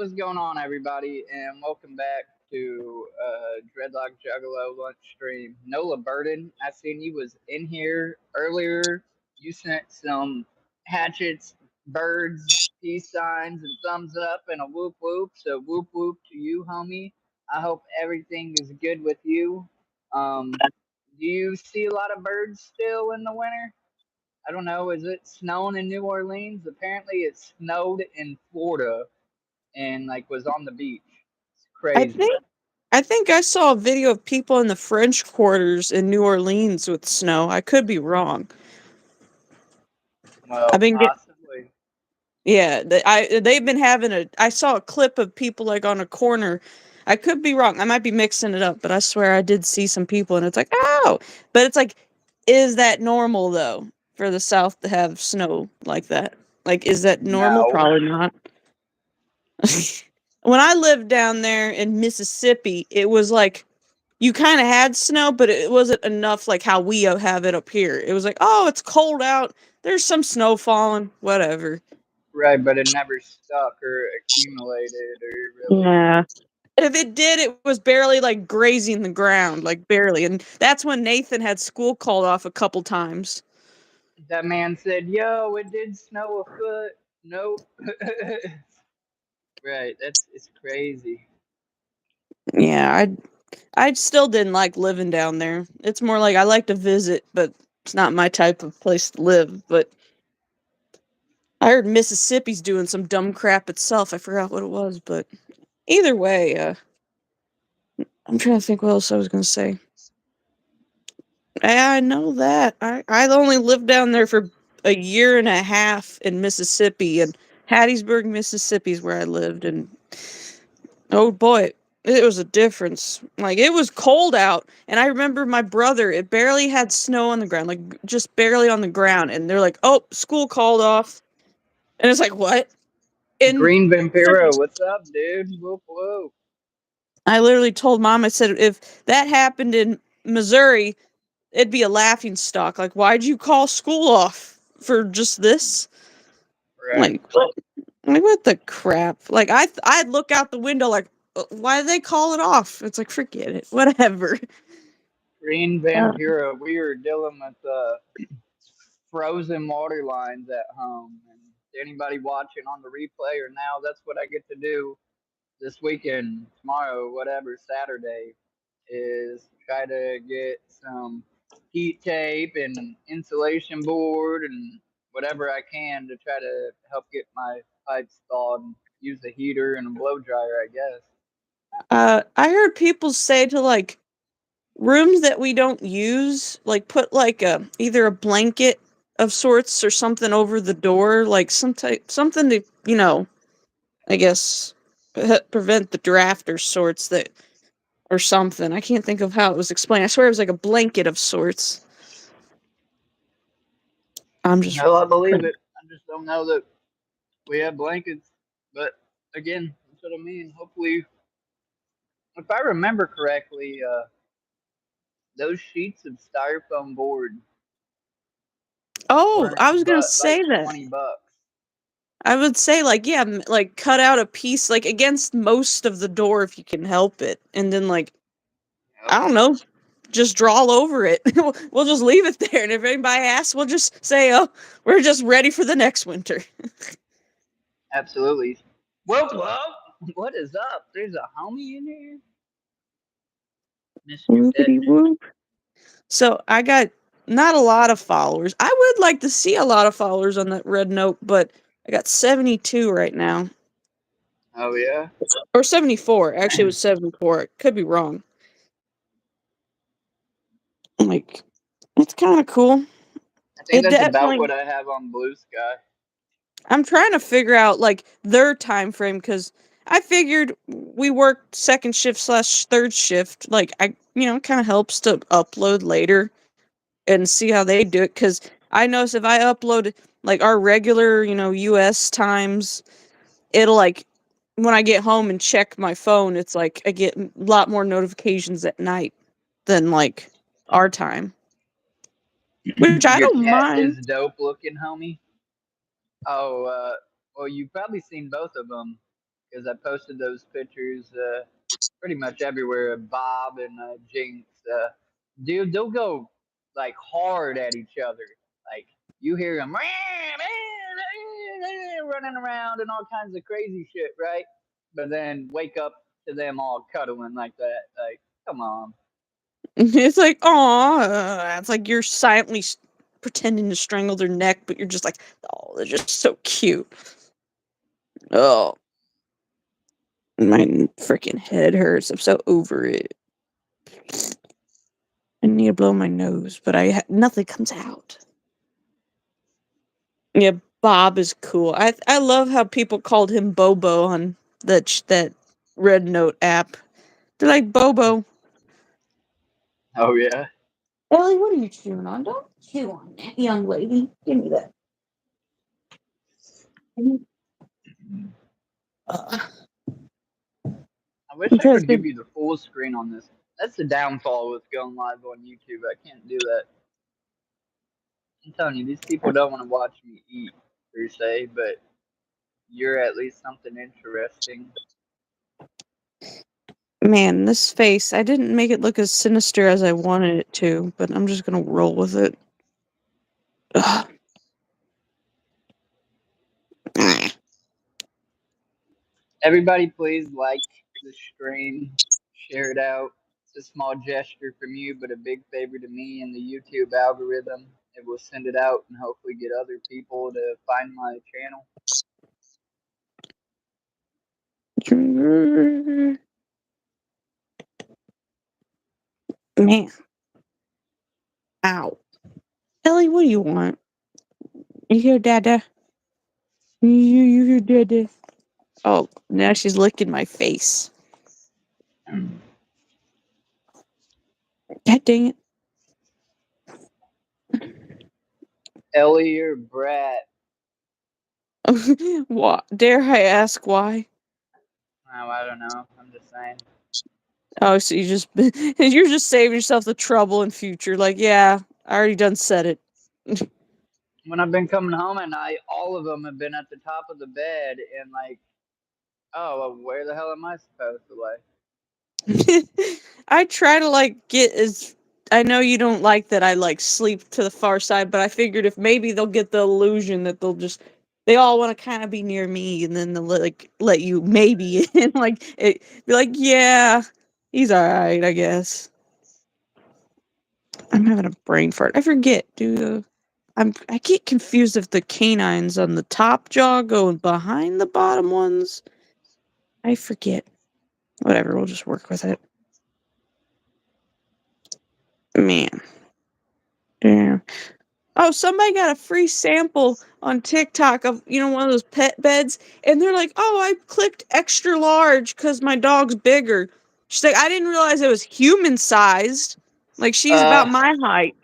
What's going on, everybody, and welcome back to Dreadlockjuggalo lunch stream. Nola Burden, I seen you was in here earlier. You sent some hatchets, birds, peace signs, and thumbs up, and a whoop whoop. So whoop whoop to you, homie. I hope everything is good with you. Do you see a lot of birds still in the winter? I don't know. Is it snowing in New Orleans? Apparently, it snowed in Florida and like was on the beach. It's I crazy. think I think I saw a video of people in the French quarters in New Orleans with snow. I could be wrong. I've Well, been get possibly. yeah, they've been having a I saw a clip of people like on a corner. I could be wrong. I might be mixing it up, but I swear I did see some people and it's like, "Oh." But it's like is that normal though for the South to have snow like that? Like is that normal? No. Probably not. When I lived down there in Mississippi, it was like you kind of had snow, but it wasn't enough like how we have it up here. It was like, oh, it's cold out. There's some snow falling. Whatever. Right, but it never stuck or accumulated or really. Yeah. If it did, it was barely like grazing the ground, like barely. And that's when Nathan had school called off a couple times. That man said, "Yo, it did snow a foot." Nope. Right. That's it's crazy. Yeah, I still didn't like living down there. It's more like I like to visit, but it's not my type of place to live. But I heard Mississippi's doing some dumb crap itself. I forgot what it was, but either way, I'm trying to think what else I was going to say. Yeah, I know that. I only lived down there for a year and a half in Mississippi, and Hattiesburg, Mississippi is where I lived, and oh boy, it was a difference. Like it was cold out, and I remember my brother. It barely had snow on the ground, like just barely on the ground, and they're like, "Oh, school called off," and it's like, "What?" And Green Vampiro, what's up, dude? Whoop whoop. I literally told mom, I said, if that happened in Missouri, it'd be a laughing stock. Like, why'd you call school off for just this? Right. Like, what? Like, what the crap? Like, I'd look out the window like, why did they call it off? It's like, forget it, whatever. Green Uh, Vampiro, we were dealing with frozen water lines at home. And anybody watching on the replay or now, that's what I get to do this weekend, tomorrow, whatever, Saturday, is try to get some heat tape and insulation board and whatever I can to try to help get my pipes thawed and use a heater and a blow dryer, I guess. I heard people say to like rooms that we don't use, like put like a either a blanket of sorts or something over the door, like some type something to I guess prevent the draft or sorts that or something. I can't think of how it was explained. I swear it was like a blanket of sorts. I'm just No, I believe it. I just don't know that we have blankets. But again, that's what I mean. Hopefully, if I remember correctly, those sheets of styrofoam board oh, weren't I was gonna but like say that. $20. I would say like yeah, like cut out a piece like against most of the door if you can help it, and then like Yep, I don't know, just draw all over it. We'll just leave it there, and if anybody asks, we'll just say, "Oh, we're just ready for the next winter." absolutely. Whoa, what is up? There's a homie in here, Mister Whoopity Deadman. whoop. So I got not a lot of followers. I would like to see a lot of followers on that red note, but I got 72 right now. Oh yeah, Or 74. Actually, it was 74. Could be wrong. Like, it's kind of cool. I think It that's about definitely. what I have on Blue Sky. I'm trying to figure out, like, their time frame because I figured we worked second shift slash third shift. Like, kind of helps to upload later and see how they do it because I notice if I upload, like, our regular, US times, it'll, like, when I get home and check my phone, it's like I get a lot more notifications at night than like our time, which I Your don't cat mind. is dope looking, homie. Oh, well, you've probably seen both of them because I posted those pictures pretty much everywhere. Bob and Jinx, dude, they'll go like hard at each other. Like you hear them running around and all kinds of crazy shit, right? But then wake up to them all cuddling like that. Like, come on. It's like, oh, it's like you're silently pretending to strangle their neck, but you're just like, oh, they're just so cute. Oh, my freaking head hurts. I'm so over it. I need to blow my nose, but nothing comes out. Yeah, Bob is cool. I love how people called him Bobo on that Red Note app. They're like, Bobo. Oh yeah. Ellie, what are you chewing on? Don't chew on that, young lady. Give me that. Uh, I wish I'm I trying to could see. give you the full screen on this. That's the downfall with going live on YouTube. I can't do that. I'm telling you, these people don't want to watch me eat per se, but you're at least something interesting. Man, this face, I didn't make it look as sinister as I wanted it to, but I'm just gonna roll with it. Ugh. Everybody, please like the stream, share it out. It's a small gesture from you, but a big favor to me and the YouTube algorithm. It will send it out and hopefully get other people to find my channel. Man, ow. Ellie, what do you want? You hear Dada? You hear Dada? Oh, now she's licking my face. God dang it. Ellie, you're a brat. What? Dare I ask why? Oh, I don't know. I'm just saying. Oh, so you're just saving yourself the trouble in future. Like, yeah, I already done said it. When I've been coming home at night, all of them have been at the top of the bed and like, oh, well, where the hell am I supposed to lay? I try to like get as I know you don't like that I like sleep to the far side, but I figured if maybe they'll get the illusion that they all want to kind of be near me, and then they'll like let you maybe in like be like, yeah, he's all right, I guess. I'm having a brain fart. I forget, dude. I get confused if the canines on the top jaw go behind the bottom ones. I forget. Whatever, we'll just work with it. Man. Yeah. Oh, somebody got a free sample on TikTok of, one of those pet beds, and they're like, "Oh, I clicked extra large because my dog's bigger." She's like, "I didn't realize it was human sized. Like she's Uh, about my height,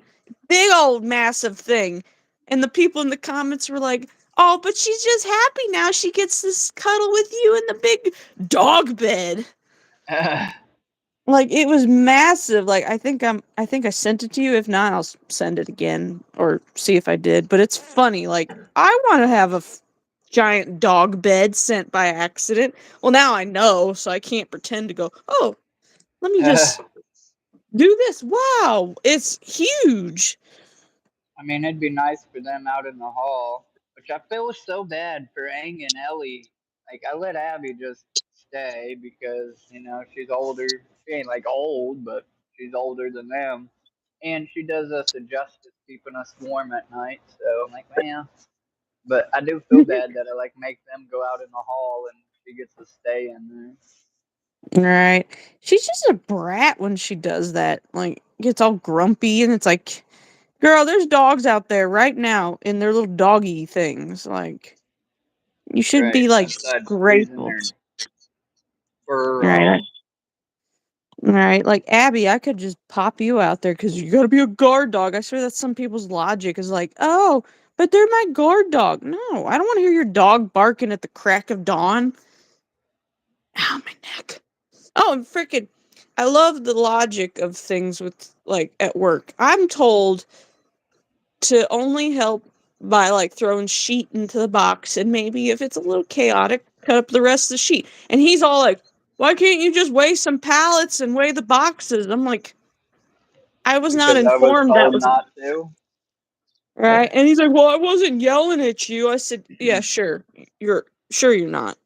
big old massive thing." And the people in the comments were like, "Oh, but she's just happy now. She gets to cuddle with you in the big dog bed." Like it was massive. Like I think I sent it to you. If not, I'll send it again or see if I did. But it's funny. Like I want to have a giant dog bed sent by accident. Well, now I know, so I can't pretend to go. Oh, let me just do this. Wow, it's huge. I mean, it'd be nice for them out in the hall, which I feel so bad for Aang and Ellie. Like, I let Abby just stay because, she's older. She ain't like old, but she's older than them. And she does us a justice keeping us warm at night. So I'm like, man. But I do feel bad that I like make them go out in the hall and she gets to stay in there. Right. She's just a brat when she does that. Like gets all grumpy and it's like, girl, there's dogs out there right now in their little doggy things. Like you should Right. be like Outside squeezing grateful. their fur Right. off. Right. Like Abby, I could just pop you out there because you gotta be a guard dog. I swear that's some people's logic is like, oh, but they're my guard dog. No, I don't want to hear your dog barking at the crack of dawn. Ow, my neck. Oh, and freaking, I love the logic of things with like at work. I'm told to only help by like throwing sheet into the box and maybe if it's a little chaotic, cut up the rest of the sheet. And he's all like, why can't you just weigh some pallets and weigh the boxes? I'm like, I was not Because I was informed that told was not to. right. And he's like, well, I wasn't yelling at you. I said, yeah, sure. You're not.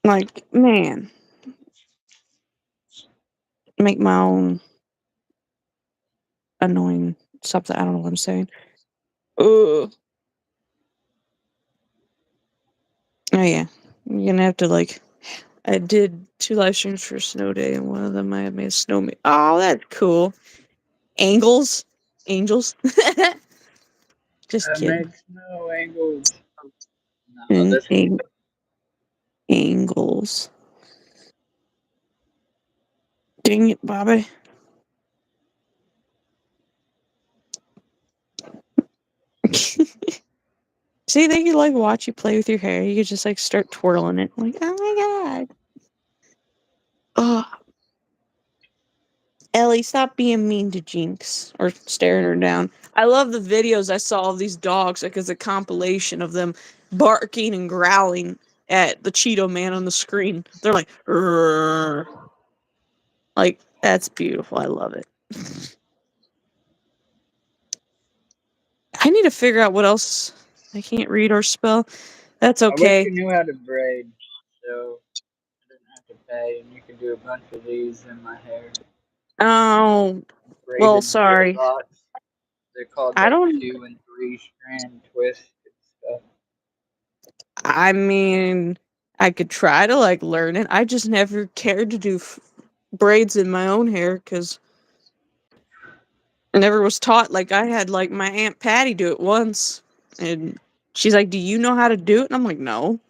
Like, man, make my own annoying something. I don't know what I'm saying. Ugh. Oh yeah. You're gonna have to like I did 2 live streams for Snow Day, and one of them I made a snowman. Oh, that's cool. Angles? Angels? Just That kidding. makes no angles. No, And this one. angles. Dang it, Bobby. See, they could like watch you play with your hair. You could just like start twirling it. Like, oh my god. Oh, Ellie, stop being mean to Jinx or staring her down. I love the videos I saw of these dogs, like as a compilation of them barking and growling at the Cheeto Man on the screen. They're like, "Rrrr." Like that's beautiful. I love it. I need to figure out what else I can't read or spell. That's I wish okay. you knew how to braid, so I didn't have to pay, and you could do a bunch of these in my hair. Oh, well, Braided sorry. dreadlocks. They're called I like don't. 2 and 3 strand twists and stuff. I mean, I could try to like learn it. I just never cared to do braids in my own hair because I never was taught. Like I had like my Aunt Patty do it once, and she's like, "Do you know how to do it?" And I'm like, "No."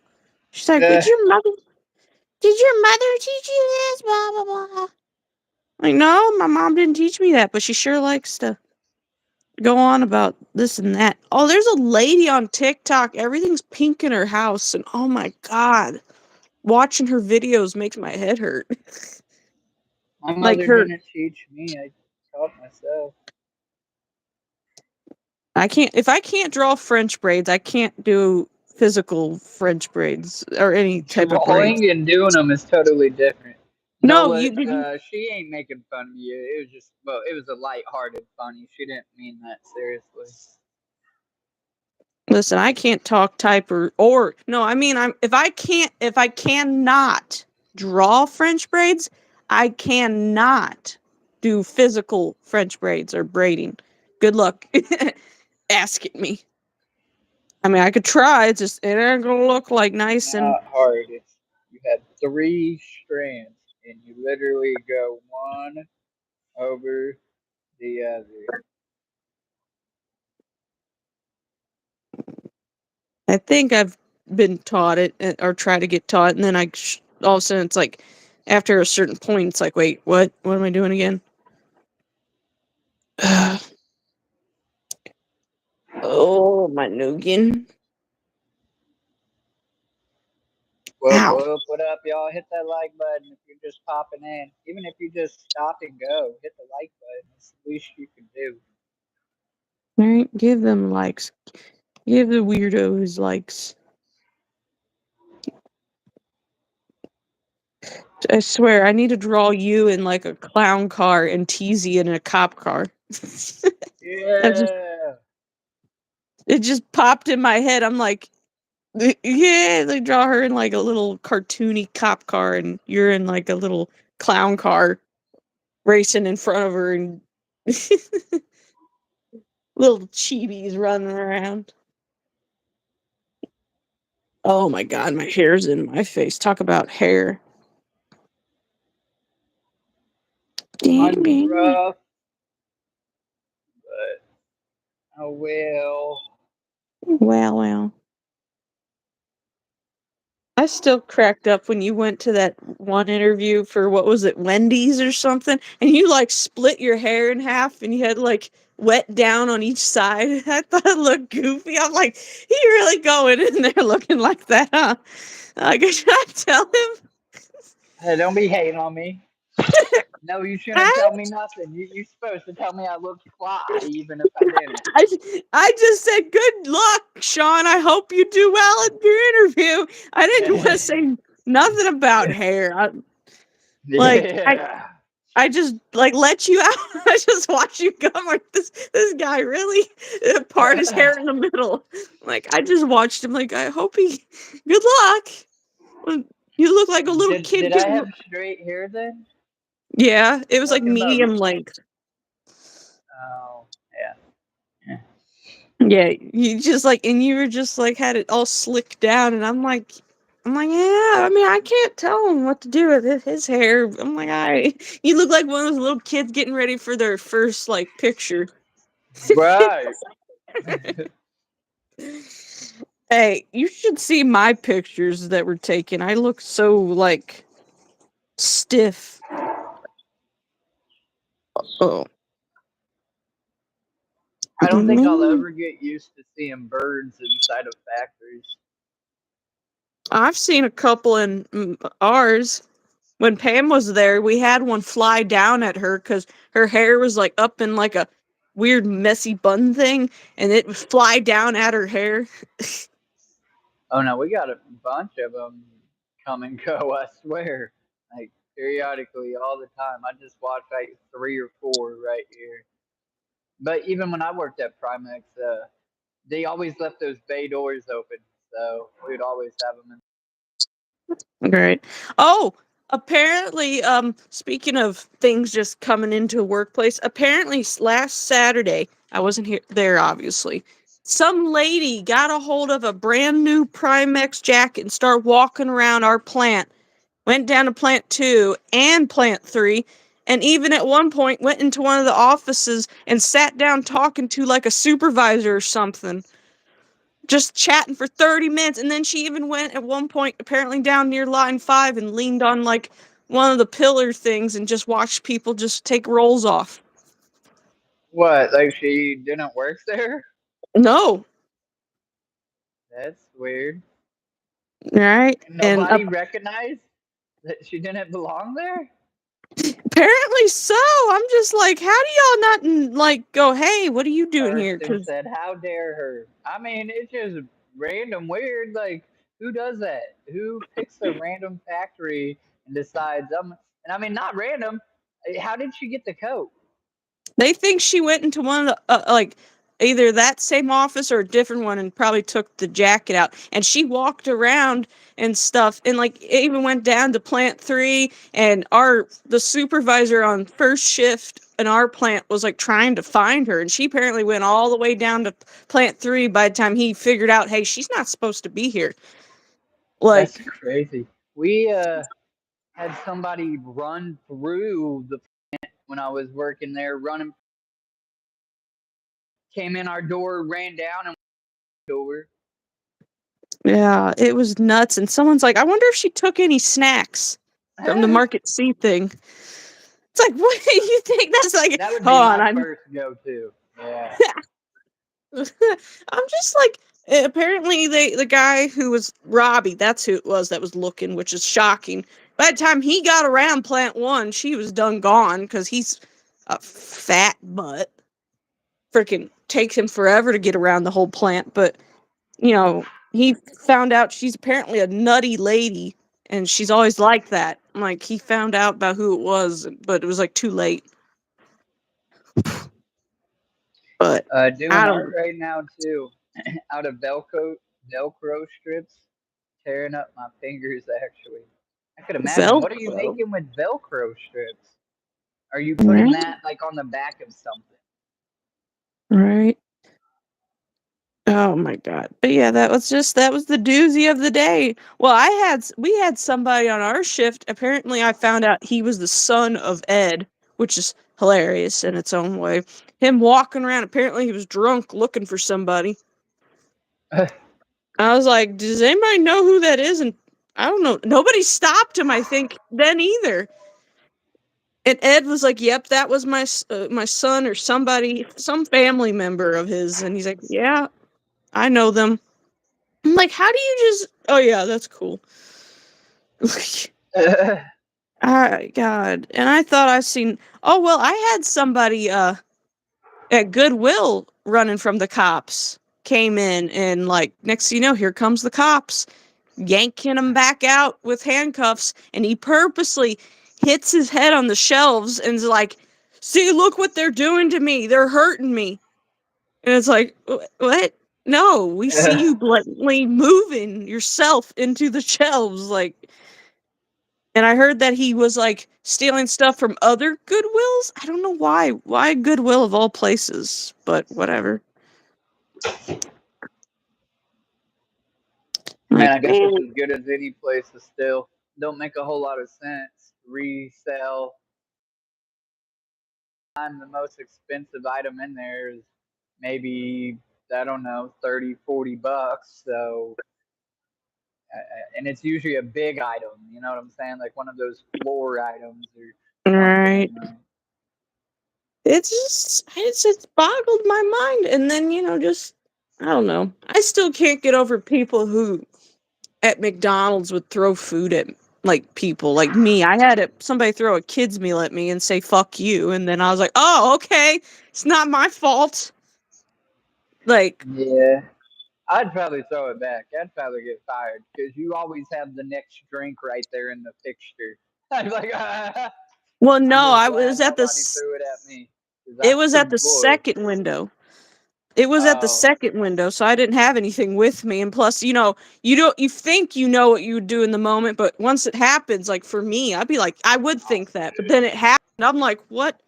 She's like, Uh, Did your mother teach you this?" Blah blah blah. Like, no, my mom didn't teach me that, but she sure likes to go on about this and that. Oh, there's a lady on TikTok. Everything's pink in her house, and oh my god, watching her videos makes my head hurt. my Like mother her, didn't teach me. I taught myself. I can't. If I can't draw French braids, I can't do physical French braids or any type of braids. Drawing and doing them is totally different. No, Nola, you didn't. she ain't making fun of you. It was just, well, it was a light-hearted funny. She didn't mean that seriously. Listen, I can't talk, type, or no. I mean, if I cannot draw French braids, I cannot do physical French braids or braiding. Good luck asking me. I mean, I could try. It's just it ain't gonna look like It's nice and not hard. It's you have 3 strands, and you literally go one over the other. I think I've been taught it or try to get taught, and then all of a sudden it's like after a certain point, it's like, wait, what? What am I doing again? Oh, my noggin. Whoop Ow. whoop! What up, y'all? Hit that like button if you're just popping in. Even if you just stop and go, hit the like button. It's the least you can do. All right, give them likes. Give the weirdos likes. I swear, I need to draw you in like a clown car and Teasy in a cop car. That just Yeah. it just popped in my head. I'm like, yeah, they draw her in like a little cartoony cop car, and you're in like a little clown car racing in front of her, and little chibis running around. Oh my god, my hair's in my face. Talk about hair. Dang, Mine's dang. rough, but I will. Well, well. I still cracked up when you went to that one interview for what was it, Wendy's or something, and you like split your hair in half and you had like wet down on each side. I thought it looked goofy. I'm like, he really going in there looking like that, huh? Like, I tried to tell him. Hey, don't be hating on me. No, you shouldn't I, tell me nothing. You're supposed to tell me I looked fly, even if I didn't. I, I just said, good luck, Sean. I hope you do well in your interview. I didn't want to say nothing about hair. Like, Yeah. I just like let you out. I just watch you come. Like this guy really part his hair in the middle. Like I just watched him. Like I hope he. Good luck. Well, you look like a little kid Did I getting. have straight hair then? Yeah, it was like Talking about. medium length. Oh, yeah. Yeah. Yeah, you just like, and you were just like had it all slicked down, and I'm like, yeah. I mean, I can't tell him what to do with his hair. I'm like, you look like one of those little kids getting ready for their first like picture. Right. Hey, you should see my pictures that were taken. I look so like stiff. Oh, I don't think I'll mm. ever get used to seeing birds inside of factories. I've seen a couple in ours. When Pam was there, we had one fly down at her because her hair was like up in like a weird messy bun thing, and it would fly down at her hair. Oh no, we got a bunch of them come and go. I swear, like periodically, all the time. I just watched like three or four right here. But even when I worked at Primex, they always left those bay doors open, so we'd always have them. Right. Oh, apparently, speaking of things just coming into a workplace, apparently last Saturday, I wasn't here there obviously. Some lady got a hold of a brand new Primex jacket and started walking around our plant. Went down to plant 2 and plant 3, and even at one point went into one of the offices and sat down talking to like a supervisor or something, just chatting for 30 minutes. And then she even went at one point apparently down near line 5 and leaned on like one of the pillar things and just watched people just take rolls off. What? Like she didn't work there? No. That's weird. Right. And Nobody recognized that she didn't belong there. apparently so. I'm just like, how do y'all not like go, hey, what are you doing here? Person Because said, "How dare her?" I mean, it's just random weird. Like, who does that? Who picks a random factory and decides And I mean, not random. How did she get the coat? they think she went into one of the like either that same office or a different one and probably took the jacket out. And she walked around and stuff, and like it even went down to plant 3. And the supervisor on first shift in our plant was like trying to find her, and she apparently went all the way down to plant 3 by the time he figured out, hey, she's not supposed to be here. That's Like crazy. We had somebody run through the when I was working there, running, came in our door, ran down and door. yeah, it was nuts. And someone's like, I wonder if she took any snacks from the That market C thing. It's like, what do you think? That's like, would be hold on, my I'm first go-to. Yeah. I'm just like, apparently the guy who was Robbie, that's who it was that was looking, which is shocking. By the time he got around plant 1, she was done gone because he's a fat butt. Freaking takes him forever to get around the whole plant, but he found out she's apparently a nutty lady, and she's always like that. Like he found out about who it was, but it was like too late. But I Doing don't art know. right now too, out of Velcro strips, tearing up my fingers. Actually, I could imagine. What are you Velcro, making with Velcro strips? Are you putting right? that like on the back of something? Right. Oh my god. But yeah, that was the doozy of the day. Well, we had somebody on our shift. Apparently I found out he was the son of Ed, which is hilarious in its own way. Him walking around, apparently he was drunk looking for somebody. I was like, does anybody know who that is? And I don't know. Nobody stopped him, I think, then either. And Ed was like, "Yep, that was my son or somebody, some family member of his." And he's like, "Yeah, I know them." I'm like, how do you just? Oh yeah, that's cool. God. And I thought I seen. Oh well, I had somebody at Goodwill running from the cops came in, and like next thing you know, here comes the cops yanking him back out with handcuffs, and he purposely hits his head on the shelves and is like, "See, look what they're doing to me. They're hurting me." And it's like, what? No, we see you blatantly moving yourself into the shelves, like. And I heard that he was like stealing stuff from other Goodwills. I don't know why. Why Goodwill of all places? But whatever. Man, Like, I guess it's man, as good as any place to steal. Don't make a whole lot of sense. Resell. I'm the most expensive item in there is maybe, I don't know, 30, $40. So, and it's usually a big item. You know what I'm saying? Like one of those floor items or something. right. It's boggled my mind. And then, just, I don't know. I still can't get over people who at McDonald's would throw food at like people like me. I had somebody throw a kid's meal at me and say "fuck you," and then I was like, "Oh, okay, it's not my fault." Like, Yeah. I'd probably throw it back. I'd probably get fired because you always have the next drink right there in the fixture. I'd be like, well, no, I'm just I glad was at the nobody threw it at me because it I'm was at some the bull. second window. It was at the Oh, second window, so I didn't have anything with me. And plus, you think you know what you would do in the moment, but once it happens, like for me, I'd be like, I would think that, but then it happened. I'm like, what?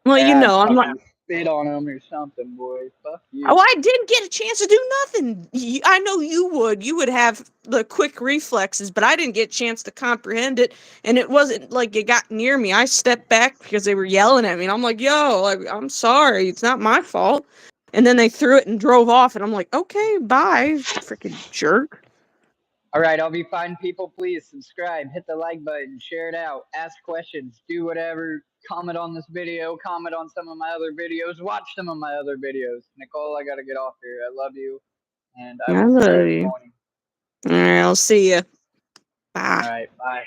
Well, yeah, I'd I'm like, fucking spit on him or something, boy. Fuck oh, you. I didn't get a chance to do nothing. I know you would. You would have the quick reflexes, but I didn't get a chance to comprehend it. And it wasn't like it got near me. I stepped back because they were yelling at me. And I'm like, yo, like, I'm sorry. It's not my fault. And then they threw it and drove off. And I'm like, okay, bye, freaking jerk. All right, I'll be fine, people. Please subscribe, hit the like button, share it out, ask questions, do whatever. Comment on this video, comment on some of my other videos, watch some of my other videos. Nicole, I got to get off here. I love you, and I I will see you love in the you. morning. All right, I'll see you. All Bye. right, bye.